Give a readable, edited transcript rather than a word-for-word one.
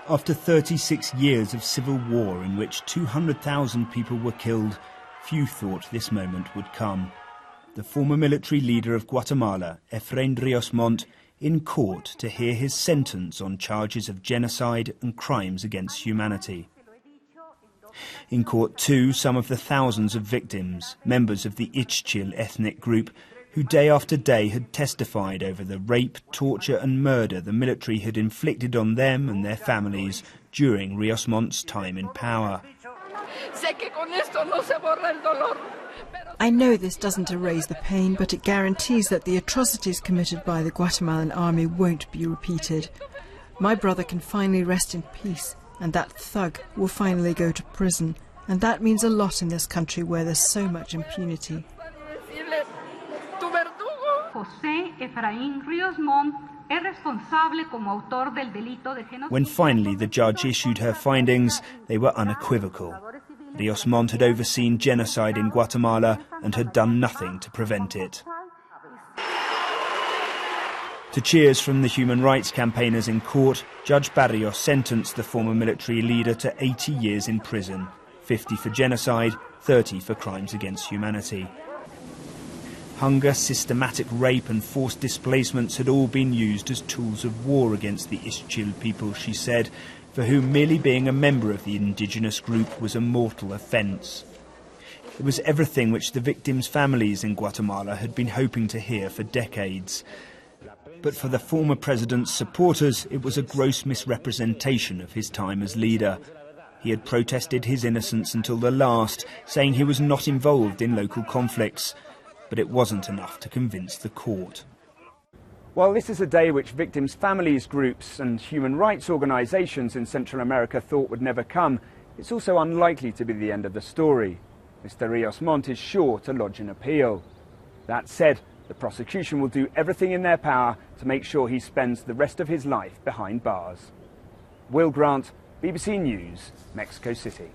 After 36 years of civil war in which 200,000 people were killed, few thought this moment would come. The former military leader of Guatemala, Rios Montt, in court to hear his sentence on charges of genocide and crimes against humanity. In court too, some of the thousands of victims, members of the Ixchil ethnic group, who day after day had testified over the rape, torture and murder the military had inflicted on them and their families during Rios Montt's time in power. I know this doesn't erase the pain, but it guarantees that the atrocities committed by the Guatemalan army won't be repeated. My brother can finally rest in peace, and that thug will finally go to prison. And that means a lot in this country where there's so much impunity. When finally the judge issued her findings, they were unequivocal. Rios Montt had overseen genocide in Guatemala and had done nothing to prevent it. To cheers from the human rights campaigners in court, Judge Barrios sentenced the former military leader to 80 years in prison, 50 for genocide, 30 for crimes against humanity. Hunger, systematic rape and forced displacements had all been used as tools of war against the Ixchil people, she said, for whom merely being a member of the indigenous group was a mortal offence. It was everything which the victims' families in Guatemala had been hoping to hear for decades. But for the former president's supporters, it was a gross misrepresentation of his time as leader. He had protested his innocence until the last, saying he was not involved in local conflicts. But it wasn't enough to convince the court. While this is a day which victims' families groups and human rights organisations in Central America thought would never come, it's also unlikely to be the end of the story. Mr. Rios Montt is sure to lodge an appeal. That said, the prosecution will do everything in their power to make sure he spends the rest of his life behind bars. Will Grant, BBC News, Mexico City.